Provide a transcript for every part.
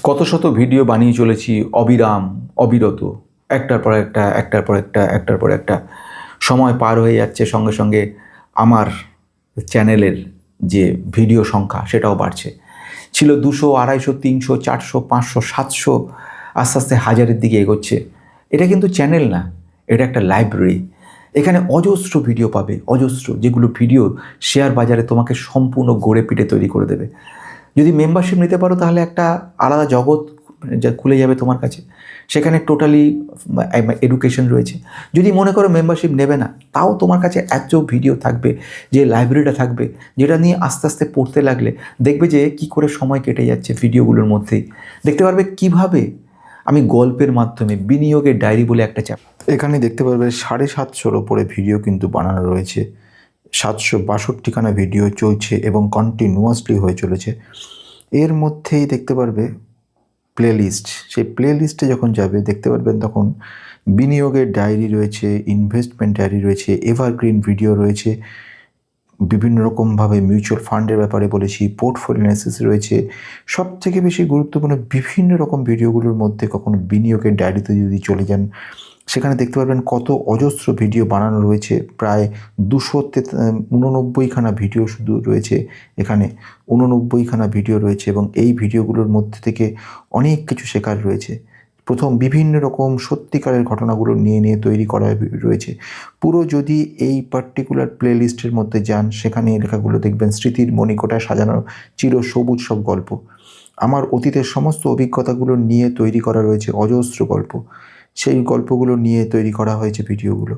কত শত ভিডিও বানিয়ে চলেছি অবিরাম, অবিরত, একটার পর একটা, একটার পর একটা, একটার পর একটা। সময় পার হয়ে যাচ্ছে, সঙ্গে সঙ্গে আমার চ্যানেলের যে ভিডিও সংখ্যা সেটাও বাড়ছে। ছিল 200, 250, 300, 400, 500, 700, আস্তে আস্তে হাজারের দিকে এগোচ্ছে। এটা কিন্তু চ্যানেল না, এটা একটা লাইব্রেরি। এখানে অজস্র ভিডিও পাবে, অজস্র, যেগুলো ভিডিও শেয়ার বাজারে তোমাকে সম্পূর্ণ গড়ে পিটে তৈরি করে দেবে। যদি মেম্বারশিপ নিতে পারো তাহলে একটা আলাদা জগৎ যা খুলে যাবে তোমার কাছে। সেখানে টোটালি এডুকেশন রয়েছে। যদি মনে করো মেম্বারশিপ নেবে না, তাও তোমার কাছে এত ভিডিও থাকবে, যে লাইব্রেরিটা থাকবে, যেটা নিয়ে আস্তে আস্তে পড়তে লাগলে দেখবে যে কি করে সময় কেটে যাচ্ছে ভিডিওগুলোর মধ্যেই। দেখতে পারবে কিভাবে আমি গল্পের মাধ্যমে বিনিয়োগের ডায়েরি বলে একটা চ্যাপ্টার, এখানে দেখতে পারবে 750-র ওপরে ভিডিও কিন্তু বানানো রয়েছে। 762খানা ভিডিও চলছে এবং কন্টিনিউয়াসলি হয়ে চলেছে। এর মধ্যেই দেখতে পারবে প্লে লিস্ট। সেই প্লে লিস্টে যখন যাবে দেখতে পারবেন তখন বিনিয়োগের ডায়েরি রয়েছে, ইনভেস্টমেন্ট ডায়েরি রয়েছে, এভারগ্রিন ভিডিও রয়েছে, বিভিন্ন রকমভাবে মিউচুয়াল ফান্ডের ব্যাপারে বলেছি, পোর্টফোলিও অ্যানালিসিস রয়েছে। সব থেকে বেশি গুরুত্বপূর্ণ বিভিন্ন রকম ভিডিওগুলোর মধ্যে কখনো বিনিয়োগের ডায়েরিতে যদি চলে যান, সেখানে দেখতে পারবেন কত অজস্র ভিডিও বানানো রয়েছে। প্রায় 289খানা ভিডিও শুধু রয়েছে এখানে, 89খানা ভিডিও রয়েছে এবং এই ভিডিওগুলোর মধ্যে থেকে অনেক কিছু শেখার রয়েছে। প্রথম বিভিন্ন রকম সত্যিকারের ঘটনাগুলো নিয়ে নিয়ে তৈরি করা রয়েছে পুরো। যদি এই পার্টিকুলার প্লে লিস্টের মধ্যে যান, সেখানে লেখাগুলো দেখবেন স্মৃতির মণিকোঠায় সাজানো চির সবুজ সব গল্প। আমার অতীতের সমস্ত অভিজ্ঞতাগুলো নিয়ে তৈরি করা রয়েছে অজস্র গল্প। সেই গল্পগুলো নিয়ে তৈরি করা হয়েছে ভিডিওগুলো।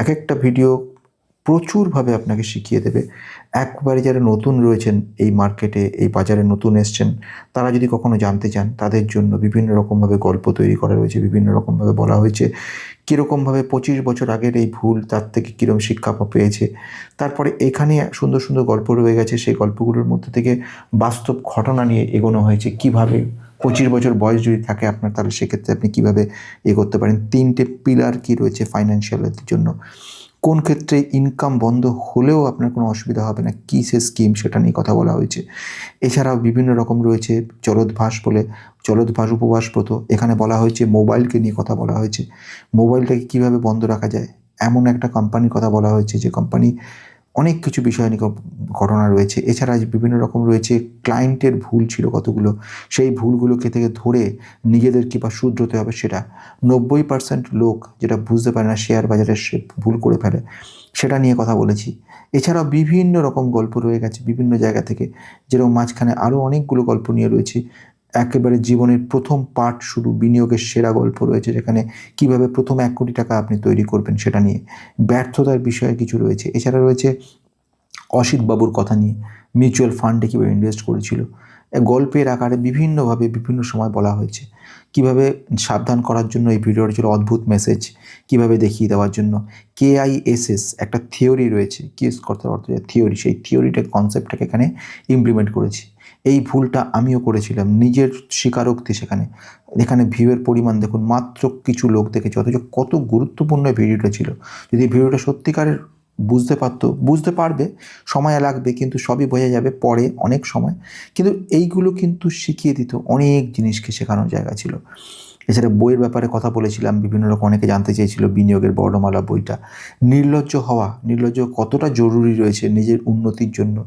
এক একটা ভিডিও প্রচুরভাবে আপনাকে শিখিয়ে দেবে। একবারে যারা নতুন রয়েছেন এই মার্কেটে, এই বাজারে নতুন এসছেন, তারা যদি কখনো জানতে চান, তাদের জন্য বিভিন্ন রকমভাবে গল্প তৈরি করা রয়েছে। বিভিন্ন রকমভাবে বলা হয়েছে কীরকমভাবে 25 বছর আগের এই ভুল, তার থেকে কীরকম শিক্ষা পেয়েছে। তারপরে এখানে সুন্দর সুন্দর গল্প রয়ে গেছে। সেই গল্পগুলোর মধ্যে থেকে বাস্তব ঘটনা নিয়ে এগোনো হয়েছে। কীভাবে 25 বছর বয়স যদি থাকে আপনার, তাহলে সেক্ষেত্রে আপনি কীভাবে করতে পারেন। 3টে পিলার কী রয়েছে ফাইন্যান্সিয়ালের জন্য, কোন ক্ষেত্রে ইনকাম বন্ধ হলেও আপনার কোনো অসুবিধা হবে না, কী সে স্কিম, সেটা নিয়ে কথা বলা হয়েছে। এছাড়াও বিভিন্ন রকম রয়েছে জলোদ্ভাস বলে, জলোদ্ভাস উপবাসব্রত। এখানে বলা হয়েছে মোবাইলকে নিয়ে কথা বলা হয়েছে, মোবাইলটাকে কীভাবে বন্ধ রাখা যায়। এমন একটা কোম্পানির কথা বলা হয়েছে যে কোম্পানি অনেক কিছু বিষয় নিয়ে ঘটনা রয়েছে। এছাড়া বিভিন্ন রকম রয়েছে ক্লায়েন্টের ভুল ছিল কতগুলো, সেই ভুলগুলোকে থেকে ধরে নিজেদের কী বা শুধরোতে হবে সেটা। 90% লোক যেটা বুঝতে পারে না শেয়ার বাজারে সে ভুল করে ফেলে, সেটা নিয়ে কথা বলেছি। এছাড়াও বিভিন্ন রকম গল্প রয়ে গেছে বিভিন্ন জায়গা থেকে, যেরকম মাঝখানে আরও অনেকগুলো গল্প নিয়ে রয়েছে। একেবারে জীবনের প্রথম পার্ট শুরু, বিনিয়োগের সেরা গল্প রয়েছে, যেখানে কীভাবে প্রথম 1 কোটি টাকা আপনি তৈরি করবেন সেটা নিয়ে। ব্যর্থতার বিষয়ে কিছু রয়েছে। এছাড়া রয়েছে অসিত বাবুর কথা নিয়ে, মিউচুয়াল ফান্ডে কীভাবে ইনভেস্ট করেছিল। গল্পের আকারে বিভিন্নভাবে বিভিন্ন সময় বলা হয়েছে। কীভাবে সাবধান করার জন্য এই ভিডিওটা ছিল অদ্ভুত মেসেজ, কীভাবে দেখিয়ে দেওয়ার জন্য। KISS একটা থিওরি রয়েছে, কিস করতে অর্থ থিওরি, সেই থিওরিটা কনসেপ্টটাকে এখানে ইমপ্লিমেন্ট করেছি। এই ভুলটা আমিও করেছিলাম, নিজের স্বীকারোক্তি সেখানে। এখানে ভিউয়ের পরিমাণ দেখুন, মাত্র কিছু লোক দেখেছে, অথচ কত গুরুত্বপূর্ণ ভিডিওটা ছিল। যদি ভিডিওটা সত্যিকারের বুঝতে পারবে, সময় লাগবে, কিন্তু সবই বোঝা যাবে পরে অনেক সময়। কিন্তু এইগুলো কিন্তু শিখিয়ে দিত, অনেক জিনিসকে শেখানোর জায়গা ছিল। এছাড়া বইয়ের ব্যাপারে কথা বলেছিলাম, বিভিন্ন রকম অনেকে জানতে চেয়েছিল বিনিয়োগের বর্ণমালা বইটা। নির্লজ্জ হওয়া, নির্লজ্জ কতটা জরুরি রয়েছে নিজের উন্নতির জন্য,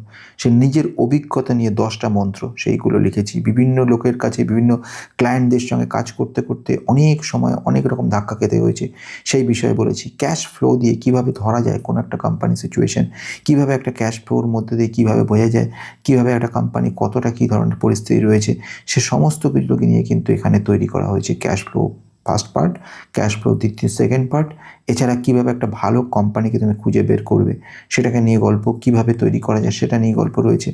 সে নিজের অভিজ্ঞতা নিয়ে 10টা মন্ত্র সেইগুলো লিখেছি। বিভিন্ন লোকের কাছে, বিভিন্ন ক্লায়েন্টদের সঙ্গে কাজ করতে করতে অনেক সময় অনেক রকম ধাক্কা খেতে হয়েছে, সেই বিষয়ে বলেছি। ক্যাশ ফ্লো দিয়ে কীভাবে ধরা যায় কোনো একটা কোম্পানি সিচুয়েশন, কীভাবে একটা ক্যাশ ফ্লোর মধ্যে দিয়ে কীভাবে বোঝা যায় কীভাবে একটা কোম্পানি কতটা কী ধরনের পরিস্থিতি রয়েছে, সে সমস্ত কিছুকে নিয়ে কিন্তু এখানে তৈরি করা হয়েছে। Cash flow first part, cash flow দ্বিতীয় সেকেন্ড পার্ট। এছাড়া কীভাবে একটা ভালো কোম্পানিকে তুমি খুঁজে বের করবে সেটাকে নিয়ে গল্প, কীভাবে তৈরি করা যায় সেটা নিয়ে গল্প রয়েছে।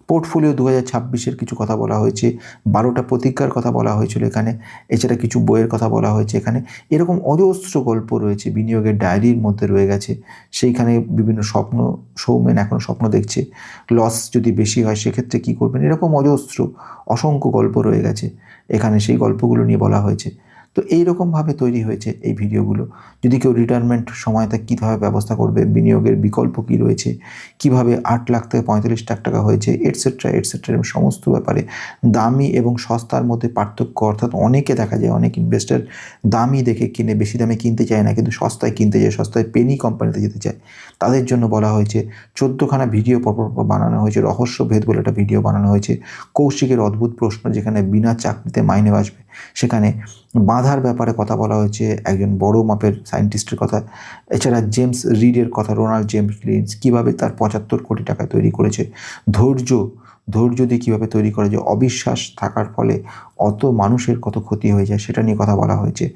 পোর্টফোলিও 2026-এর কিছু কথা বলা হয়েছে, 12টা প্রতিজ্ঞার কথা বলা হয়েছিল এখানে। এছাড়া কিছু বইয়ের কথা বলা হয়েছে এখানে। এরকম অজস্র গল্প রয়েছে, বিনিয়োগের ডায়েরির মধ্যে রয়ে গেছে। সেইখানে বিভিন্ন স্বপ্ন, সৌমেন এখনও স্বপ্ন দেখছে, লস যদি বেশি হয় সেক্ষেত্রে কী করবেন, এরকম অজস্র অসংখ্য গল্প রয়ে গেছে এখানে, সেই গল্পগুলো নিয়ে বলা হয়েছে। তো তো এইরকমভাবে তৈরি হয়েছে এই ভিডিওগুলো। যদি কেউ রিটায়ারমেন্ট সময়টা কীভাবে ব্যবস্থা করবে, বিনিয়োগের বিকল্প কী রয়েছে, কীভাবে 8 লাখ থেকে 45 লাখ টাকা হয়েছে, এটসেট্রা এটসেট্রা, এবং সমস্ত ব্যাপারে দামি এবং সস্তার মধ্যে পার্থক্য। অর্থাৎ অনেকে দেখা যায়, অনেক ইনভেস্টার দামি দেখে কিনে বেশি দামে কিনতে চায় না, কিন্তু সস্তায় কিনতে চায়, সস্তায় পেনি কোম্পানিতে যেতে চায়। তাদের জন্য বলা হয়েছে 14খানা ভিডিও পরপর বানানো হয়েছে। রহস্যভেদ বলে একটা ভিডিও বানানো হয়েছে। কৌশিকের অদ্ভুত প্রশ্ন, যেখানে বিনা চাকরিতে মাইনে আসবে, সেখানে বাঁধার ব্যাপারে কথা বলা হয়েছে, একজন বড় মাপের সায়েন্টিস্টের কথা। এছাড়া জেমস রিডের কথা, রোনাল্ড জেমস রিড কীভাবে তার 75 কোটি টাকা তৈরি করেছে। ধৈর্য দিয়ে কীভাবে তৈরি করা যায়, অবিশ্বাস থাকার ফলে অত মানুষের কত ক্ষতি হয়ে যায়, সেটা নিয়ে কথা বলা হয়েছে।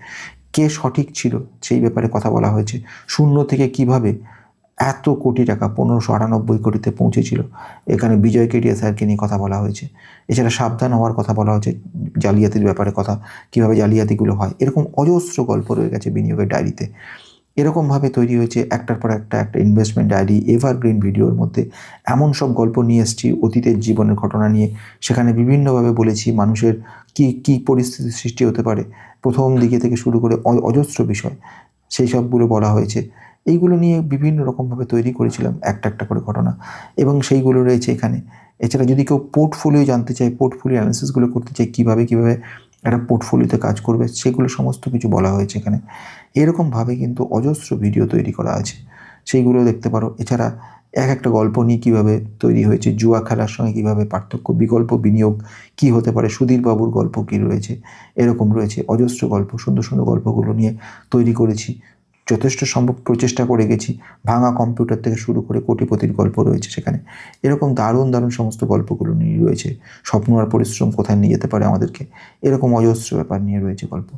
কে সঠিক ছিল সেই ব্যাপারে কথা বলা হয়েছে। শূন্য থেকে কিভাবে এত কোটি টাকা 1598 কোটিতে পৌঁছেছিল, এখানে বিজয় কেডিয়া স্যারকে নিয়ে কথা বলা হয়েছে। এছাড়া সাবধান হওয়ার কথা বলা হয়েছে, জালিয়াতির ব্যাপারে কথা, কীভাবে জালিয়াতিগুলো হয়। এরকম অজস্র গল্প রয়ে গেছে বিনিয়োগের ডায়েরিতে। এরকমভাবে তৈরি হয়েছে একটার পর একটা ইনভেস্টমেন্ট ডায়েরি, এভারগ্রিন ভিডিওর মধ্যে এমন সব গল্প নিয়ে এসেছি অতীতের জীবনের ঘটনা নিয়ে। সেখানে বিভিন্নভাবে বলেছি মানুষের কী পরিস্থিতির সৃষ্টি হতে পারে, প্রথম দিকে থেকে শুরু করে অজস্র বিষয়, সেই সবগুলো বলা হয়েছে। এইগুলো নিয়ে বিভিন্ন রকমভাবে তৈরি করেছিলাম একটা করে ঘটনা, এবং সেইগুলো রয়েছে এখানে। এছাড়া যদি কেউ পোর্টফোলিও জানতে চায়, পোর্টফোলিও অ্যানালিসিসগুলো করতে চায়, কীভাবে একটা পোর্টফোলিওতে কাজ করবে, সেগুলো সমস্ত কিছু বলা হয়েছে এখানে। এরকমভাবে কিন্তু অজস্র ভিডিও তৈরি করা আছে, সেইগুলো দেখতে পারো। এছাড়া একটা গল্প নিয়ে কীভাবে তৈরি হয়েছে, জুয়া খেলার সঙ্গে কীভাবে পার্থক্য, বিকল্প বিনিয়োগ কী হতে পারে, সুধীরবাবুর গল্প কী রয়েছে, এরকম রয়েছে অজস্র গল্প। সুন্দর সুন্দর গল্পগুলো নিয়ে তৈরি করেছি, যথেষ্ট সম্ভব প্রচেষ্টা করে গেছি। ভাঙা কম্পিউটার থেকে শুরু করে কোটিপতির গল্প রয়েছে সেখানে। এরকম দারুণ সমস্ত গল্পগুলো নিয়ে রয়েছে। স্বপ্ন আর পরিশ্রম কোথায় নিয়ে যেতে পারে আমাদেরকে, এরকম অজস্র ব্যাপার নিয়ে রয়েছে গল্প।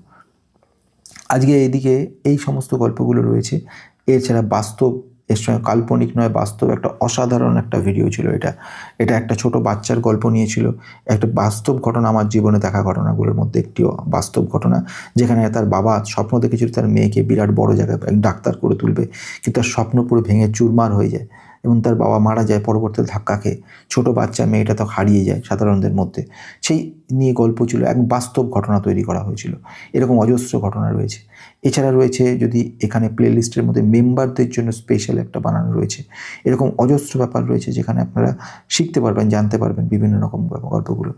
আজকে এইদিকে এই সমস্ত গল্পগুলো রয়েছে। এছাড়া বাস্তব, এর সঙ্গে কাল্পনিক নয়, বাস্তব একটা অসাধারণ একটা ভিডিও ছিল এটা একটা ছোট বাচ্চার গল্প নিয়েছিল। একটা বাস্তব ঘটনা, আমার জীবনে দেখা ঘটনাগুলোর মধ্যে একটি বাস্তব ঘটনা, যেখানে তার বাবা স্বপ্ন দেখেছিল তার মেয়েকে বিরাট বড় জায়গায় ডাক্তার করে তুলবে, কিন্তু তার স্বপ্ন পুরো ভেঙে চুরমার হয়ে যায় এবং তার বাবা মারা যায় পরবর্তীতে ধাক্কা খেয়ে। ছোটো বাচ্চা মেয়েটা তো হারিয়ে যায় সাধারণদের মধ্যে। সেই নিয়ে গল্প ছিল, এক বাস্তব ঘটনা তৈরি করা হয়েছিল। এরকম অজস্র ঘটনা রয়েছে। এছাড়া রয়েছে, যদি এখানে প্লেলিস্টের মধ্যে মেম্বারদের জন্য স্পেশাল একটা বানানো রয়েছে। এরকম অজস্র ব্যাপার রয়েছে যেখানে আপনারা শিখতে পারবেন, জানতে পারবেন বিভিন্ন রকম গল্পগুলো।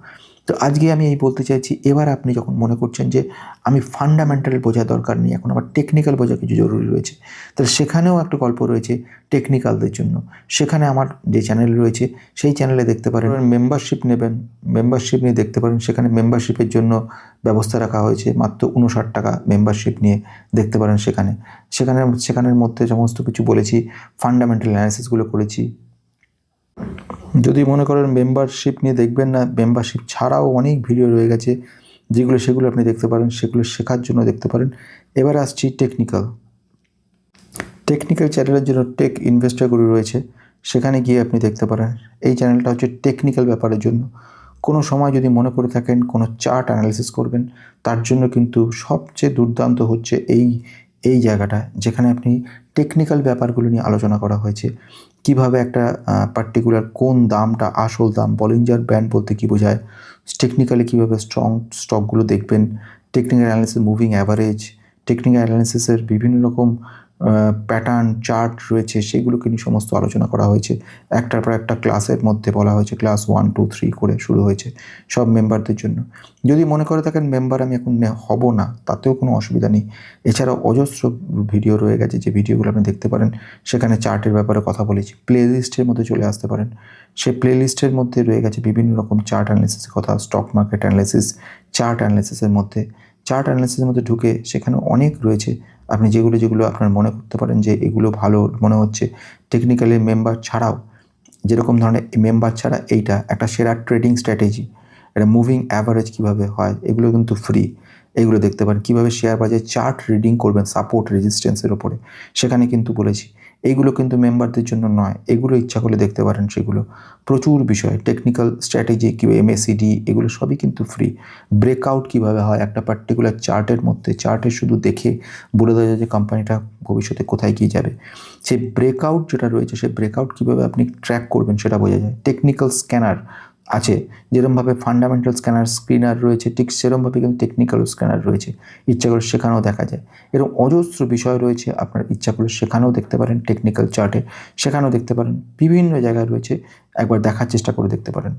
তো আজকে আমি এই বলতে চাইছি, এবার আপনি যখন মনে করছেন যে আমি ফান্ডামেন্টাল বোঝা দরকার নেই, এখন আমার টেকনিক্যাল বোঝা কিছু জরুরি রয়েছে, তাহলে সেখানেও একটা গল্প রয়েছে টেকনিক্যালদের জন্য। সেখানে আমার যে চ্যানেল রয়েছে সেই চ্যানেলে দেখতে পারেন। মেম্বারশিপ নেবেন, মেম্বারশিপ নিয়ে দেখতে পারেন। সেখানে মেম্বারশিপের জন্য ব্যবস্থা রাখা হয়েছে, মাত্র 59 টাকা মেম্বারশিপ নিয়ে দেখতে পারেন। সেখানের মধ্যে সমস্ত কিছু বলেছি, ফান্ডামেন্টাল অ্যানালিসিসগুলো করেছি। যদি মনে করেন মেম্বারশিপ নিয়ে দেখবেন না, মেম্বারশিপ ছাড়াও অনেক ভিডিও রয়ে গেছে সেগুলো আপনি দেখতে পারেন, সেগুলো শেখার জন্য দেখতে পারেন। এবার আসছি টেকনিক্যাল চ্যানেলের জন্য টেক ইনভেস্টর গুরু রয়েছে, সেখানে গিয়ে আপনি দেখতে পারেন। এই চ্যানেলটা হচ্ছে টেকনিক্যাল ব্যাপারের জন্য। কোনো সময় যদি মনে করে থাকেন কোনো চার্ট অ্যানালিসিস করবেন, তার জন্য কিন্তু সবচেয়ে দুর্দান্ত হচ্ছে এই জায়গাটা, যেখানে আপনি টেকনিক্যাল ব্যাপারগুলো নিয়ে আলোচনা করা হয়েছে। কিভাবে একটা পার্টিকুলার কোন দামটা আসল দাম, বলিঞ্জার ব্যান্ড বলতে কী বোঝায়, টেকনিক্যালি কীভাবে স্ট্রং স্টকগুলো দেখবেন, technical analysis, moving average, technical অ্যানালিসিসের বিভিন্ন রকম প্যাটার্ন চার্ট রয়েছে, সেগুলোকে নিয়ে সমস্ত আলোচনা করা হয়েছে। একটার পর একটা ক্লাসের মধ্যে বলা হয়েছে, ক্লাস 1, 2, 3 করে শুরু হয়েছে সব মেম্বারদের জন্য। যদি মনে করে থাকেন মেম্বার আমি এখন হব না, তাতেও কোনো অসুবিধা নেই। এছাড়াও অজস্র ভিডিও রয়ে গেছে, যে ভিডিওগুলো আপনি দেখতে পারেন। সেখানে চার্টের ব্যাপারে কথা বলেছি। প্লে লিস্টের মধ্যে চলে আসতে পারেন, সেই প্লে লিস্টের মধ্যে রয়ে গেছে বিভিন্ন রকম চার্ট অ্যানালিসিসের কথা, স্টক মার্কেট অ্যানালিসিস, চার্ট অ্যানালিসিসের মধ্যে ঢুকে সেখানে অনেক রয়েছে। আপনি যেগুলো আপনার মনে করতে পারেন যে এগুলো ভালো মনে হচ্ছে, টেকনিক্যালি মেম্বার ছাড়াও, যেরকম ধরনের মেম্বার ছাড়া এইটা একটা সেরা ট্রেডিং স্ট্র্যাটেজি, এটা মুভিং অ্যাভারেজ কীভাবে হয়, এগুলো কিন্তু ফ্রি। এগুলো দেখতে পারেন। কীভাবে শেয়ার বাজারে চার্ট রিডিং করবেন সাপোর্ট রেজিস্ট্যান্সের ওপরে, সেখানে কিন্তু বলেছি। এইগুলো কিন্তু মেম্বারদের জন্য নয়, এগুলো ইচ্ছা করলে দেখতে পারেন। সেগুলো প্রচুর বিষয়, টেকনিক্যাল স্ট্র্যাটেজি কীভাবে, MACD, এগুলো সবই কিন্তু ফ্রি। ব্রেকআউট কীভাবে হয় একটা পার্টিকুলার চার্টের মধ্যে, চার্টে শুধু দেখে বলে দেওয়া যায় যে কোম্পানিটা ভবিষ্যতে কোথায় গিয়ে যাবে। সেই ব্রেকআউট যেটা রয়েছে, সেই ব্রেকআউট কীভাবে আপনি ট্র্যাক করবেন সেটা বোঝা যায়। টেকনিক্যাল স্ক্যানার, আছে, যেরকমভাবে ফান্ডামেন্টাল স্ক্যানার স্ক্রিনার রয়েছে, ঠিক সেরকমভাবে কিন্তু টেকনিক্যাল স্ক্যানার রয়েছে। ইচ্ছা করলে সেখানেও দেখা যায়। এরকম অজস্র বিষয় রয়েছে, আপনার ইচ্ছা করলে সেখানেও দেখতে পারেন, টেকনিক্যাল চার্টে সেখানেও দেখতে পারেন, বিভিন্ন জায়গায় রয়েছে, একবার দেখার চেষ্টা করে দেখতে পারেন।